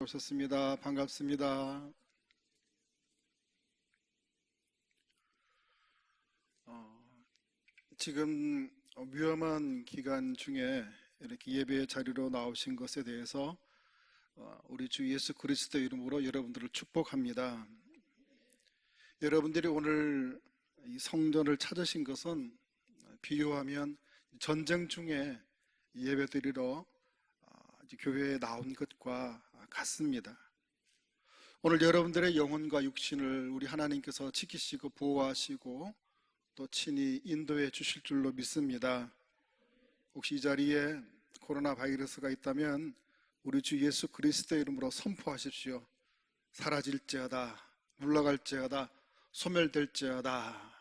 오셨습니다. 반갑습니다. 지금 위험한 기간 중에 이렇게 예배 자리로 나오신 것에 대해서 우리 주 예수 그리스도 이름으로 여러분들을 축복합니다. 여러분들이 오늘 이 성전을 찾으신 것은 비유하면 전쟁 중에 예배드리러 교회에 나온 것과 같습니다. 오늘 여러분들의 영혼과 육신을 우리 하나님께서 지키시고 보호하시고 또 친히 인도해 주실 줄로 믿습니다. 혹시 이 자리에 코로나 바이러스가 있다면 우리 주 예수 그리스도의 이름으로 선포하십시오. 사라질지어다, 물러갈지어다, 소멸될지어다.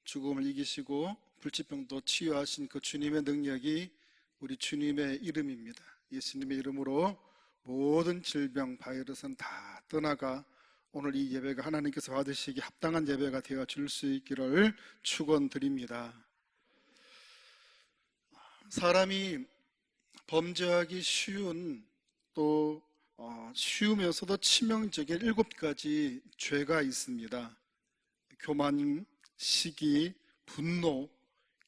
죽음을 이기시고 불치병도 치유하신 그 주님의 능력이 우리 주님의 이름입니다. 예수님의 이름으로 모든 질병, 바이러스는 다 떠나가 오늘 이 예배가 하나님께서 받으시기 합당한 예배가 되어 줄 수 있기를 축원드립니다. 사람이 범죄하기 쉬운 또 쉬우면서도 치명적인 7가지 죄가 있습니다. 교만, 시기, 분노,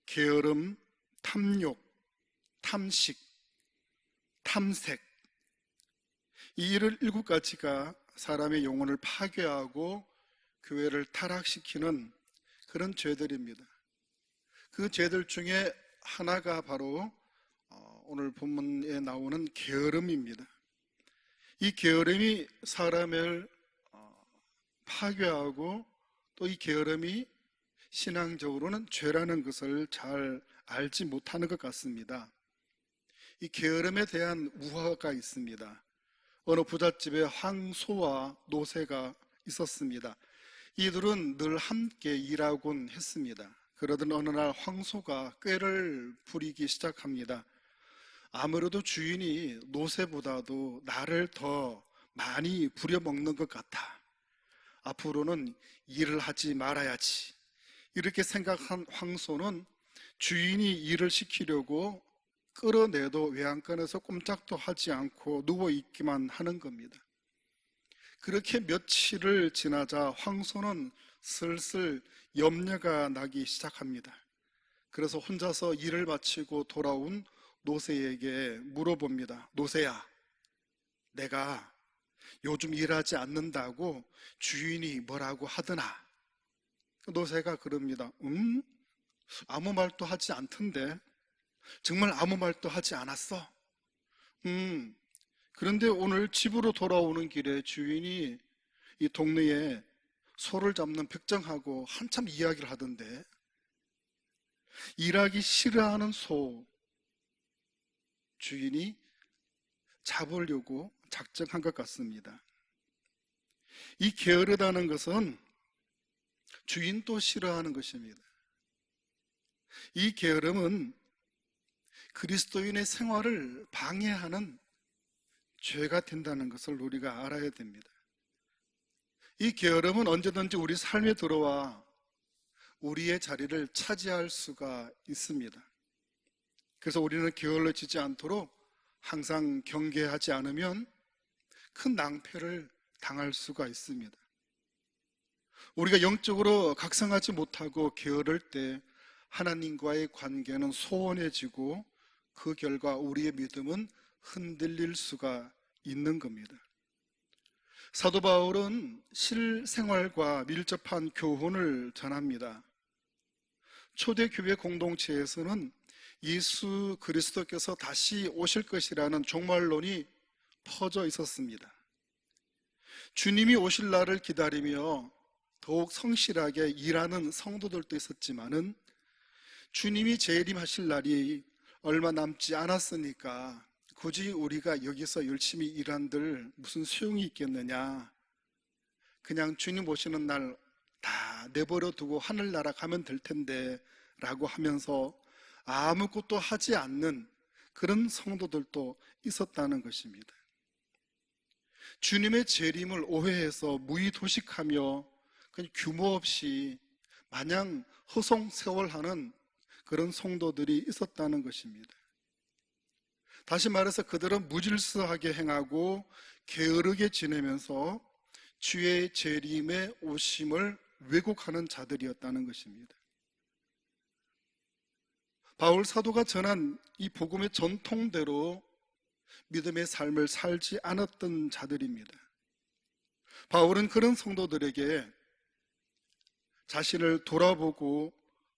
게으름, 탐욕, 탐식, 탐색. 이 7가지가 사람의 영혼을 파괴하고 교회를 타락시키는 그런 죄들입니다. 그 죄들 중에 하나가 바로 오늘 본문에 나오는 게으름입니다. 이 게으름이 사람을 파괴하고 또 이 게으름이 신앙적으로는 죄라는 것을 잘 알지 못하는 것 같습니다. 이 게으름에 대한 우화가 있습니다. 어느 부잣집에 황소와 노새가 있었습니다. 이들은 늘 함께 일하곤 했습니다. 그러던 어느 날 황소가 꾀를 부리기 시작합니다. 아무래도 주인이 노새보다도 나를 더 많이 부려먹는 것 같아. 앞으로는 일을 하지 말아야지. 이렇게 생각한 황소는 주인이 일을 시키려고 끌어내도 외양간에서 꼼짝도 하지 않고 누워있기만 하는 겁니다. 그렇게 며칠을 지나자 황소는 슬슬 염려가 나기 시작합니다. 그래서 혼자서 일을 마치고 돌아온 노새에게 물어봅니다. 노새야, 내가 요즘 일하지 않는다고 주인이 뭐라고 하더나? 노새가 그럽니다. 아무 말도 하지 않던데. 정말 아무 말도 하지 않았어? 그런데 오늘 집으로 돌아오는 길에 주인이 이 동네에 소를 잡는 백정하고 한참 이야기를 하던데, 일하기 싫어하는 소 주인이 잡으려고 작정한 것 같습니다. 이 게으르다는 것은 주인도 싫어하는 것입니다. 이 게으름은 그리스도인의 생활을 방해하는 죄가 된다는 것을 우리가 알아야 됩니다. 이 게으름은 언제든지 우리 삶에 들어와 우리의 자리를 차지할 수가 있습니다. 그래서 우리는 게을러지지 않도록 항상 경계하지 않으면 큰 낭패를 당할 수가 있습니다. 우리가 영적으로 각성하지 못하고 게으를 때 하나님과의 관계는 소원해지고 그 결과 우리의 믿음은 흔들릴 수가 있는 겁니다. 사도 바울은 실생활과 밀접한 교훈을 전합니다. 초대교회 공동체에서는 예수 그리스도께서 다시 오실 것이라는 종말론이 퍼져 있었습니다. 주님이 오실 날을 기다리며 더욱 성실하게 일하는 성도들도 있었지만은 주님이 재림하실 날이 얼마 남지 않았으니까 굳이 우리가 여기서 열심히 일한들 무슨 소용이 있겠느냐, 그냥 주님 오시는 날 다 내버려 두고 하늘나라 가면 될 텐데 라고 하면서 아무것도 하지 않는 그런 성도들도 있었다는 것입니다. 주님의 재림을 오해해서 무의도식하며 그냥 규모 없이 마냥 허송세월하는 그런 성도들이 있었다는 것입니다. 다시 말해서 그들은 무질서하게 행하고 게으르게 지내면서 주의 재림의 오심을 왜곡하는 자들이었다는 것입니다. 바울 사도가 전한 이 복음의 전통대로 믿음의 삶을 살지 않았던 자들입니다. 바울은 그런 성도들에게 자신을 돌아보고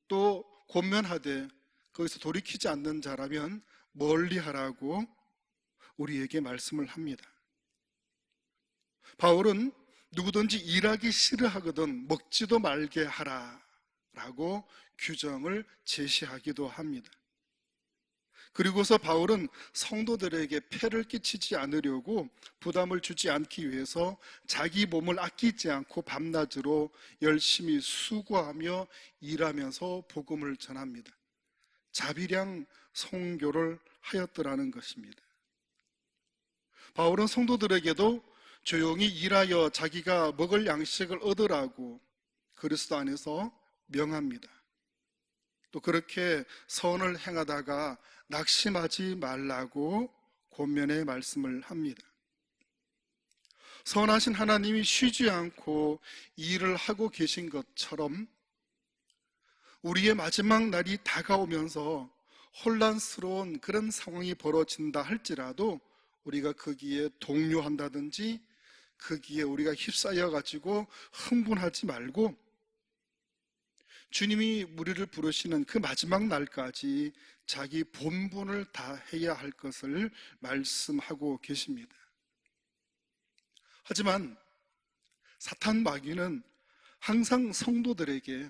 또 권면하되 거기서 돌이키지 않는 자라면 멀리하라고 우리에게 말씀을 합니다. 바울은 누구든지 일하기 싫어하거든 먹지도 말게 하라라고 규정을 제시하기도 합니다. 그리고서 바울은 성도들에게 폐를 끼치지 않으려고 부담을 주지 않기 위해서 자기 몸을 아끼지 않고 밤낮으로 열심히 수고하며 일하면서 복음을 전합니다. 자비량 선교를 하였더라는 것입니다. 바울은 성도들에게도 조용히 일하여 자기가 먹을 양식을 얻으라고 그리스도 안에서 명합니다. 또 그렇게 선을 행하다가 낙심하지 말라고 권면의 말씀을 합니다. 선하신 하나님이 쉬지 않고 일을 하고 계신 것처럼 우리의 마지막 날이 다가오면서 혼란스러운 그런 상황이 벌어진다 할지라도 우리가 거기에 동요한다든지 거기에 우리가 휩싸여 가지고 흥분하지 말고 주님이 우리를 부르시는 그 마지막 날까지 자기 본분을 다해야 할 것을 말씀하고 계십니다. 하지만 사탄 마귀는 항상 성도들에게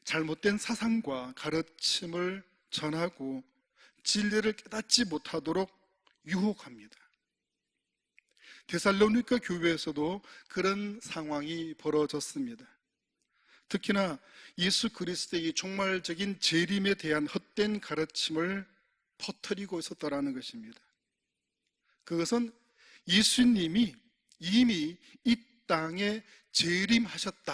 잘못된 사상과 가르침을 전하고 진리를 깨닫지 못하도록 유혹합니다. 데살로니가 교회에서도 그런 상황이 벌어졌습니다. 특히나 예수 그리스도의 종말적인 재림에 대한 헛된 가르침을 퍼뜨리고 있었다는 것입니다. 그것은 예수님이 이미 이 땅에 재림하셨다라는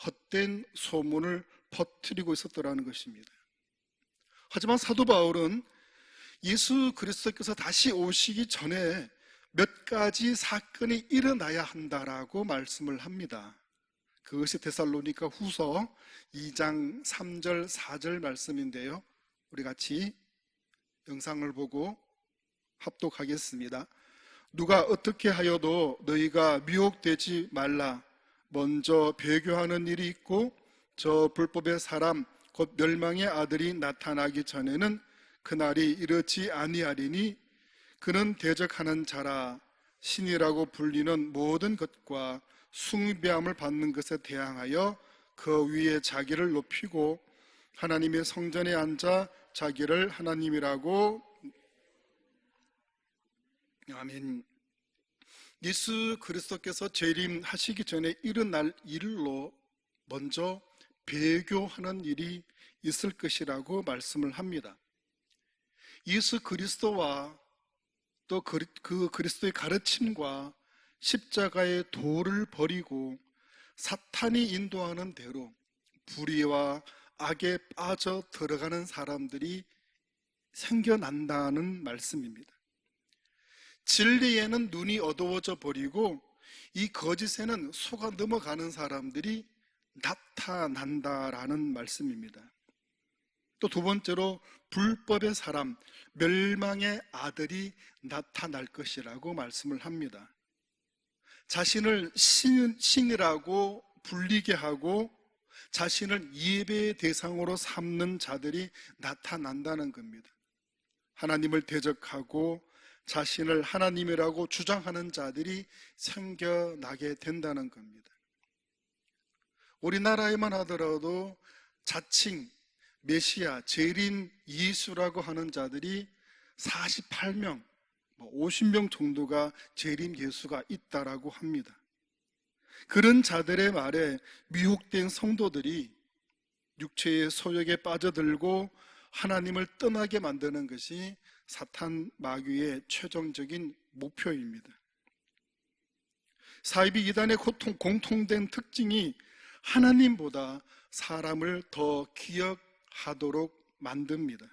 헛된 소문을 퍼뜨리고 있었다는 것입니다. 하지만 사도 바울은 예수 그리스도께서 다시 오시기 전에 몇 가지 사건이 일어나야 한다라고 말씀을 합니다. 그것이 데살로니가 후서 2장 3절 4절 말씀인데요, 우리 같이 영상을 보고 합독하겠습니다. 누가 어떻게 하여도 너희가 미혹되지 말라. 먼저 배교하는 일이 있고 저 불법의 사람 곧 멸망의 아들이 나타나기 전에는 그날이 이르지 아니하리니 그는 대적하는 자라. 신이라고 불리는 모든 것과 숭배함을 받는 것에 대항하여 그 위에 자기를 높이고 하나님의 성전에 앉아 자기를 하나님이라고. 아멘. 예수 그리스도께서 재림하시기 전에 일어날 일로 먼저 배교하는 일이 있을 것이라고 말씀을 합니다. 예수 그리스도와 또 그 그리스도의 가르침과 십자가의 도를 버리고 사탄이 인도하는 대로 불의와 악에 빠져 들어가는 사람들이 생겨난다는 말씀입니다. 진리에는 눈이 어두워져 버리고 이 거짓에는 속아 넘어가는 사람들이 나타난다라는 말씀입니다. 또 두 번째로 불법의 사람, 멸망의 아들이 나타날 것이라고 말씀을 합니다. 자신을 신이라고 불리게 하고 자신을 예배의 대상으로 삼는 자들이 나타난다는 겁니다. 하나님을 대적하고 자신을 하나님이라고 주장하는 자들이 생겨나게 된다는 겁니다. 우리나라에만 하더라도 자칭 메시아, 재림 예수라고 하는 자들이 48명, 50명 정도가 재림 예수가 있다라고 합니다. 그런 자들의 말에 미혹된 성도들이 육체의 소욕에 빠져들고 하나님을 떠나게 만드는 것이 사탄 마귀의 최종적인 목표입니다. 사이비 이단의 공통된 특징이 하나님보다 사람을 더 기억하도록 만듭니다.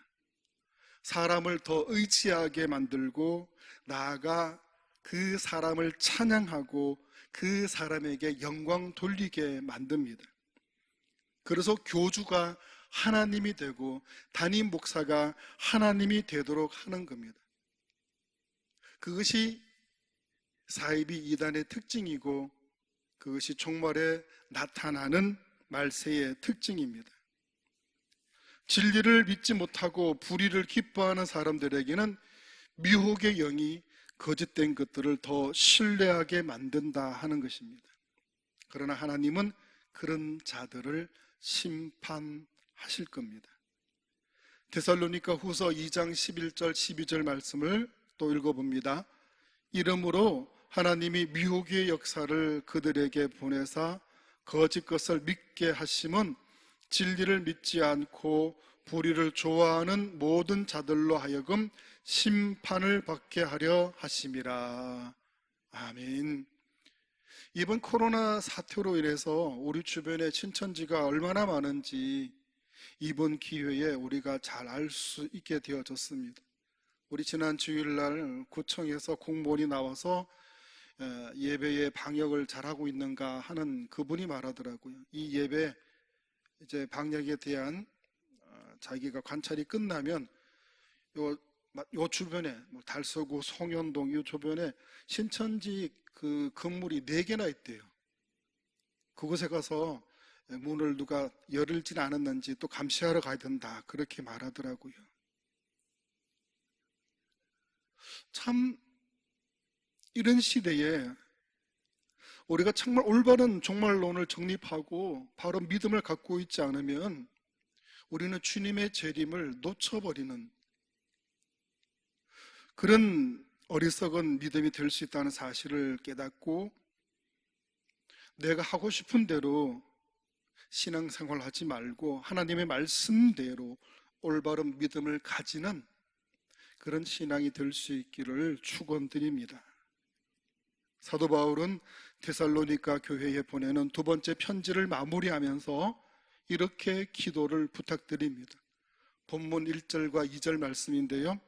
사람을 더 의지하게 만들고 나아가 그 사람을 찬양하고 그 사람에게 영광 돌리게 만듭니다. 그래서 교주가 하나님이 되고 담임 목사가 하나님이 되도록 하는 겁니다. 그것이 사이비 이단의 특징이고 그것이 종말에 나타나는 말세의 특징입니다. 진리를 믿지 못하고 불의를 기뻐하는 사람들에게는 미혹의 영이 거짓된 것들을 더 신뢰하게 만든다 하는 것입니다. 그러나 하나님은 그런 자들을 심판하실 겁니다. 데살로니가 후서 2장 11절 12절 말씀을 또 읽어봅니다. 이러므로 하나님이 미혹의 역사를 그들에게 보내사 거짓 것을 믿게 하심은 진리를 믿지 않고 불의를 좋아하는 모든 자들로 하여금 심판을 받게 하려 하심이라. 아멘. 이번 코로나 사태로 인해서 우리 주변에 신천지가 얼마나 많은지 이번 기회에 우리가 잘 알 수 있게 되어졌습니다. 우리 지난 주일날 구청에서 공무원이 나와서 예배의 방역을 잘하고 있는가 하는 그분이 말하더라고요. 이 예배 이제 방역에 대한 자기가 관찰이 끝나면 요 주변에 달서구, 송현동 이 주변에 신천지 그 건물이 4개나 있대요. 그곳에 가서 문을 누가 열을진 않았는지 또 감시하러 가야 된다 그렇게 말하더라고요. 참 이런 시대에 우리가 정말 올바른 종말론을 정립하고 바로 믿음을 갖고 있지 않으면 우리는 주님의 재림을 놓쳐버리는 그런 어리석은 믿음이 될 수 있다는 사실을 깨닫고 내가 하고 싶은 대로 신앙생활 하지 말고 하나님의 말씀대로 올바른 믿음을 가지는 그런 신앙이 될 수 있기를 축원드립니다. 사도 바울은 데살로니가 교회에 보내는 2번째 편지를 마무리하면서 이렇게 기도를 부탁드립니다. 본문 1절과 2절 말씀인데요,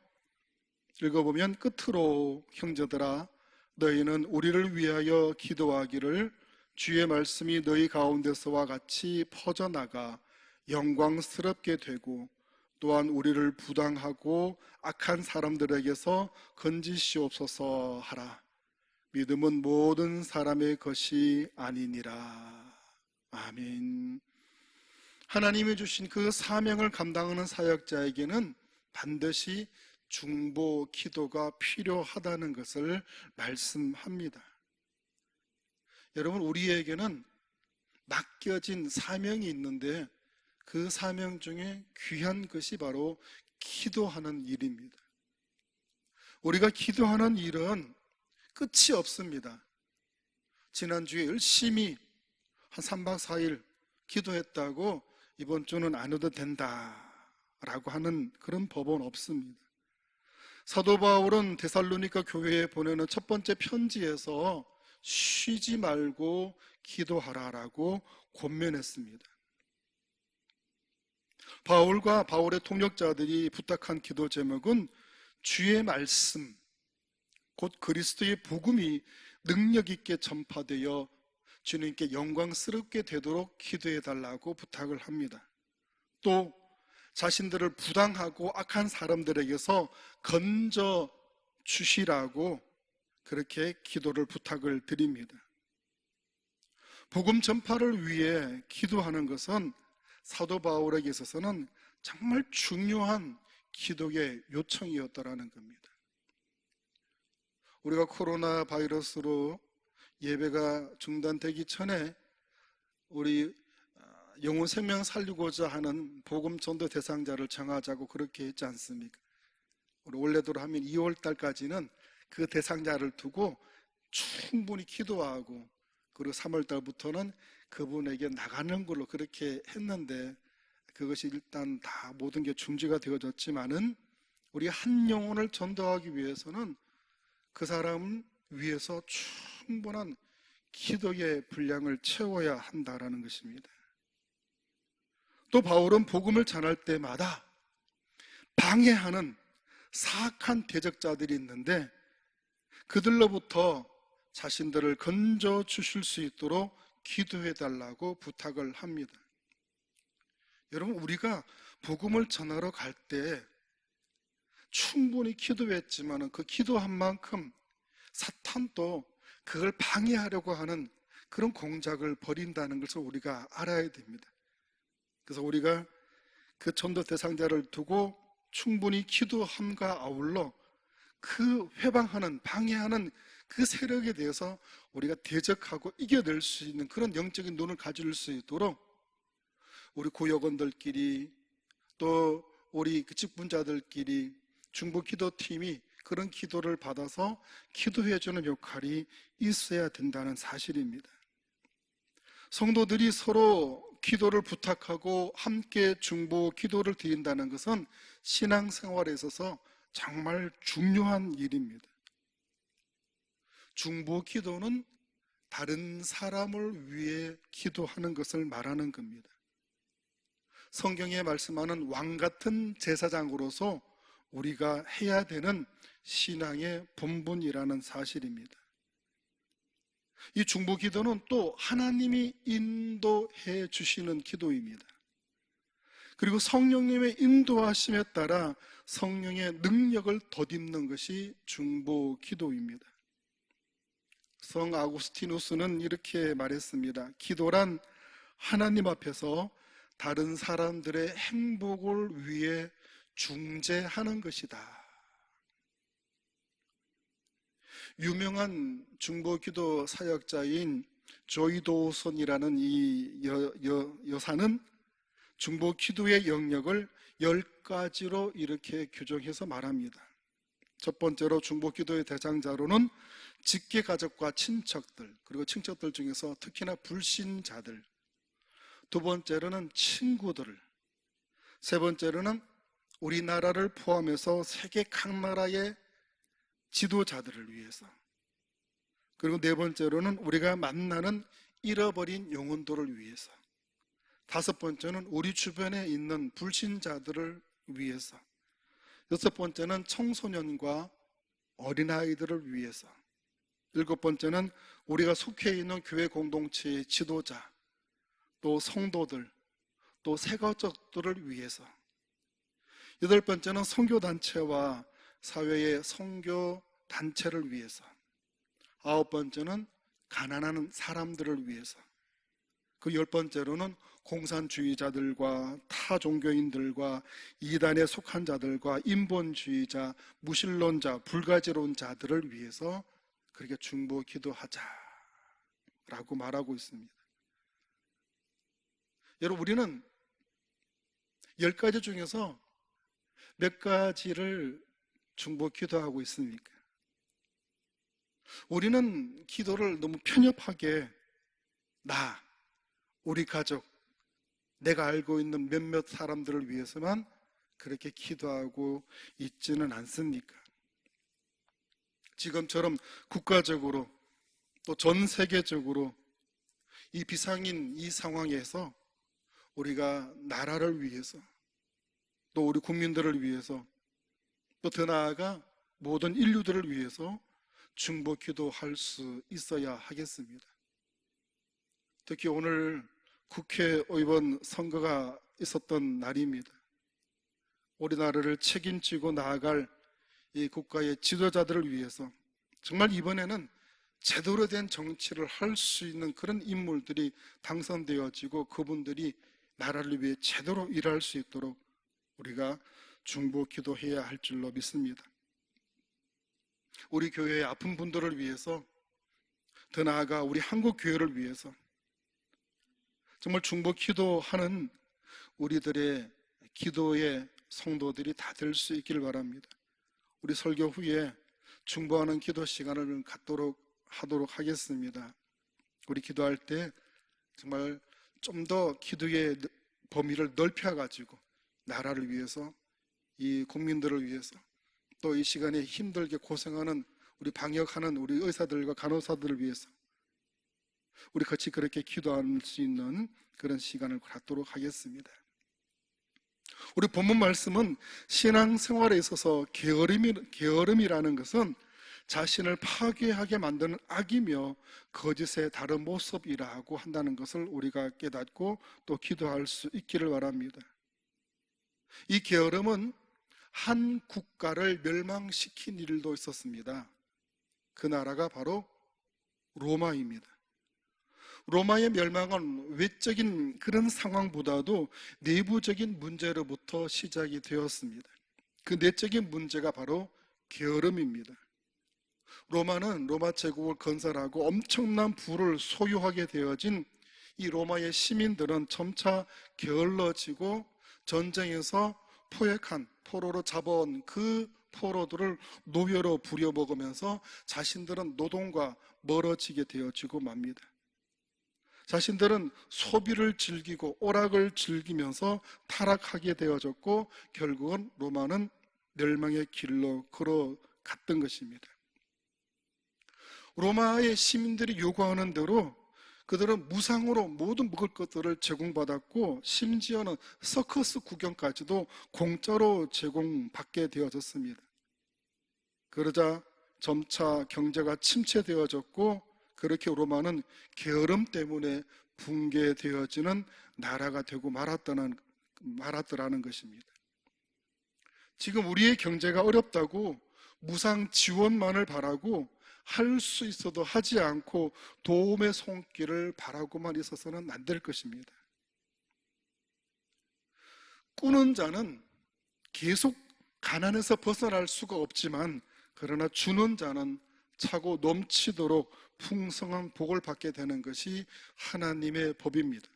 읽어보면 끝으로 형제들아 너희는 우리를 위하여 기도하기를 주의 말씀이 너희 가운데서와 같이 퍼져나가 영광스럽게 되고 또한 우리를 부당하고 악한 사람들에게서 건지시옵소서 하라. 믿음은 모든 사람의 것이 아니니라. 아멘. 하나님이 주신 그 사명을 감당하는 사역자에게는 반드시 중보 기도가 필요하다는 것을 말씀합니다. 여러분, 우리에게는 맡겨진 사명이 있는데 그 사명 중에 귀한 것이 바로 기도하는 일입니다. 우리가 기도하는 일은 끝이 없습니다. 지난주에 열심히 한 3박 4일 기도했다고 이번 주는 안 해도 된다라고 하는 그런 법은 없습니다. 사도 바울은 데살로니가 교회에 보내는 첫 번째 편지에서 쉬지 말고 기도하라라고 권면했습니다. 바울과 바울의 통역자들이 부탁한 기도 제목은 주의 말씀, 곧 그리스도의 복음이 능력 있게 전파되어 주님께 영광스럽게 되도록 기도해달라고 부탁을 합니다. 또 자신들을 부당하고 악한 사람들에게서 건져 주시라고 그렇게 기도를 부탁을 드립니다. 복음 전파를 위해 기도하는 것은 사도 바울에게 있어서는 정말 중요한 기도의 요청이었다라는 겁니다. 우리가 코로나 바이러스로 예배가 중단되기 전에 우리 영혼 생명 살리고자 하는 복음 전도 대상자를 정하자고 그렇게 했지 않습니까? 우리 원래대로 하면 2월 달까지는 그 대상자를 두고 충분히 기도하고 그리고 3월 달부터는 그분에게 나가는 걸로 그렇게 했는데 그것이 일단 다 모든 게 중지가 되어졌지만은 우리 한 영혼을 전도하기 위해서는 그 사람 위해서 충분한 기도의 분량을 채워야 한다라는 것입니다. 또 바울은 복음을 전할 때마다 방해하는 사악한 대적자들이 있는데 그들로부터 자신들을 건져 주실 수 있도록 기도해 달라고 부탁을 합니다. 여러분, 우리가 복음을 전하러 갈 때 충분히 기도했지만 그 기도한 만큼 사탄도 그걸 방해하려고 하는 그런 공작을 벌인다는 것을 우리가 알아야 됩니다. 그래서 우리가 그 전도 대상자를 두고 충분히 기도함과 아울러 그 회방하는, 방해하는 그 세력에 대해서 우리가 대적하고 이겨낼 수 있는 그런 영적인 눈을 가질 수 있도록 우리 구역원들끼리 또 우리 그 직분자들끼리 중보 기도팀이 그런 기도를 받아서 기도해주는 역할이 있어야 된다는 사실입니다. 성도들이 서로 기도를 부탁하고 함께 중보 기도를 드린다는 것은 신앙생활에 있어서 정말 중요한 일입니다. 중보 기도는 다른 사람을 위해 기도하는 것을 말하는 겁니다. 성경에 말씀하는 왕 같은 제사장으로서 우리가 해야 되는 신앙의 본분이라는 사실입니다. 이 중보 기도는 또 하나님이 인도해 주시는 기도입니다. 그리고 성령님의 인도하심에 따라 성령의 능력을 덧입는 것이 중보 기도입니다. 성 아구스티누스는 이렇게 말했습니다. 기도란 하나님 앞에서 다른 사람들의 행복을 위해 중재하는 것이다. 유명한 중보기도 사역자인 조이 도우슨이라는 이 여사는 중보기도의 영역을 10가지로 이렇게 규정해서 말합니다. 첫 번째로 중보기도의 대상자로는 직계가족과 친척들, 그리고 친척들 중에서 특히나 불신자들, 두 번째로는 친구들, 세 번째로는 우리나라를 포함해서 세계 각 나라의 지도자들을 위해서, 그리고 네 번째로는 우리가 만나는 잃어버린 영혼들을 위해서, 다섯 번째는 우리 주변에 있는 불신자들을 위해서, 여섯 번째는 청소년과 어린아이들을 위해서, 일곱 번째는 우리가 속해 있는 교회 공동체의 지도자, 또 성도들, 또 새가족들을 위해서, 여덟 번째는 선교단체와 사회의 선교단체를 위해서, 아홉 번째는 가난한 사람들을 위해서, 그 열 번째로는 공산주의자들과 타종교인들과 이단에 속한 자들과 인본주의자, 무신론자, 불가지론자들을 위해서 그렇게 중보 기도하자라고 말하고 있습니다. 여러분, 우리는 10가지 중에서 몇 가지를 중보 기도하고 있습니까? 우리는 기도를 너무 편협하게 우리 가족, 내가 알고 있는 몇몇 사람들을 위해서만 그렇게 기도하고 있지는 않습니까? 지금처럼 국가적으로 또 전 세계적으로 이 비상인 이 상황에서 우리가 나라를 위해서, 또 우리 국민들을 위해서, 또 더 나아가 모든 인류들을 위해서 중보 기도할 수 있어야 하겠습니다. 특히 오늘 국회의원 선거가 있었던 날입니다. 우리나라를 책임지고 나아갈 이 국가의 지도자들을 위해서 정말 이번에는 제대로 된 정치를 할 수 있는 그런 인물들이 당선되어지고 그분들이 나라를 위해 제대로 일할 수 있도록 우리가 중보 기도해야 할 줄로 믿습니다. 우리 교회의 아픈 분들을 위해서, 더 나아가 우리 한국 교회를 위해서 정말 중보 기도하는 우리들의 기도의 성도들이 다 될 수 있기를 바랍니다. 우리 설교 후에 중보하는 기도 시간을 갖도록 하도록 하겠습니다. 우리 기도할 때 정말 좀 더 기도의 범위를 넓혀가지고 나라를 위해서, 이 국민들을 위해서, 또 이 시간에 힘들게 고생하는 우리 방역하는 우리 의사들과 간호사들을 위해서 우리 같이 그렇게 기도할 수 있는 그런 시간을 갖도록 하겠습니다. 우리 본문 말씀은 신앙생활에 있어서 게으름이라는 것은 자신을 파괴하게 만드는 악이며 거짓의 다른 모습이라고 한다는 것을 우리가 깨닫고 또 기도할 수 있기를 바랍니다. 이 게으름은 한 국가를 멸망시킨 일도 있었습니다. 그 나라가 바로 로마입니다. 로마의 멸망은 외적인 그런 상황보다도 내부적인 문제로부터 시작이 되었습니다. 그 내적인 문제가 바로 게으름입니다. 로마는 로마 제국을 건설하고 엄청난 부를 소유하게 되어진 이 로마의 시민들은 점차 게을러지고 전쟁에서 포획한 포로로 잡아온 그 포로들을 노예로 부려먹으면서 자신들은 노동과 멀어지게 되어지고 맙니다. 자신들은 소비를 즐기고 오락을 즐기면서 타락하게 되어졌고 결국은 로마는 멸망의 길로 걸어갔던 것입니다. 로마의 시민들이 요구하는 대로 그들은 무상으로 모든 먹을 것들을 제공받았고 심지어는 서커스 구경까지도 공짜로 제공받게 되어졌습니다. 그러자 점차 경제가 침체되어졌고 그렇게 로마는 게으름 때문에 붕괴되어지는 나라가 되고 말았더라는 것입니다. 지금 우리의 경제가 어렵다고 무상 지원만을 바라고 할 수 있어도 하지 않고 도움의 손길을 바라고만 있어서는 안 될 것입니다. 꾸는 자는 계속 가난에서 벗어날 수가 없지만 그러나 주는 자는 차고 넘치도록 풍성한 복을 받게 되는 것이 하나님의 법입니다.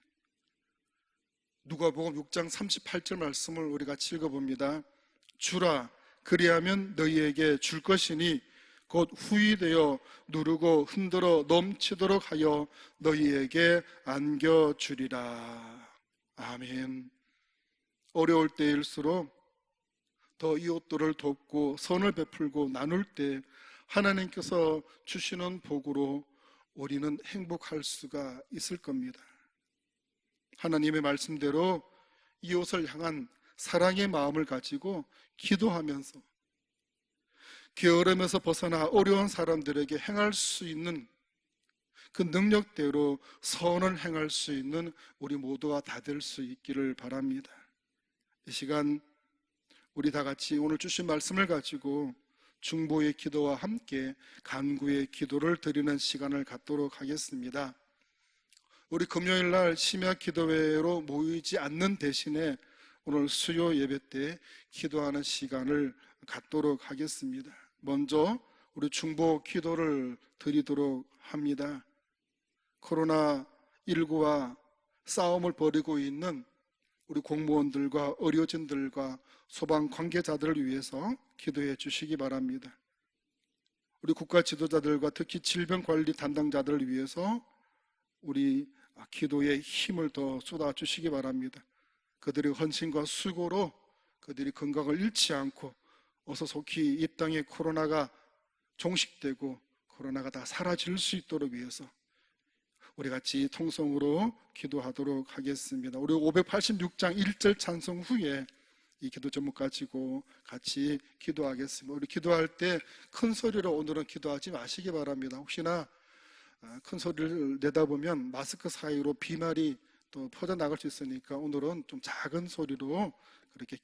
누가복음 6장 38절 말씀을 우리 같이 읽어봅니다. 주라 그리하면 너희에게 줄 것이니 곧 후히되어 누르고 흔들어 넘치도록 하여 너희에게 안겨주리라. 아멘. 어려울 때일수록 더 이웃들을 돕고 선을 베풀고 나눌 때 하나님께서 주시는 복으로 우리는 행복할 수가 있을 겁니다. 하나님의 말씀대로 이웃을 향한 사랑의 마음을 가지고 기도하면서 게으름에서 벗어나 어려운 사람들에게 행할 수 있는 그 능력대로 선을 행할 수 있는 우리 모두가 다 될 수 있기를 바랍니다. 이 시간 우리 다 같이 오늘 주신 말씀을 가지고 중보의 기도와 함께 간구의 기도를 드리는 시간을 갖도록 하겠습니다. 우리 금요일 날 심야 기도회로 모이지 않는 대신에 오늘 수요 예배 때 기도하는 시간을 갖도록 하겠습니다. 먼저 우리 중보 기도를 드리도록 합니다. 코로나19와 싸움을 벌이고 있는 우리 공무원들과 의료진들과 소방 관계자들을 위해서 기도해 주시기 바랍니다. 우리 국가 지도자들과 특히 질병관리 담당자들을 위해서 우리 기도에 힘을 더 쏟아 주시기 바랍니다. 그들의 헌신과 수고로 그들이 건강을 잃지 않고 어서 속히 이 땅에 코로나가 종식되고 코로나가 다 사라질 수 있도록 위해서 우리 같이 통성으로 기도하도록 하겠습니다. 우리 586장 1절 찬송 후에 이 기도 제목 가지고 같이 기도하겠습니다. 우리 기도할 때 큰 소리로 오늘은 기도하지 마시기 바랍니다. 혹시나 큰 소리를 내다 보면 마스크 사이로 비말이 또 퍼져나갈 수 있으니까 오늘은 좀 작은 소리로 그렇게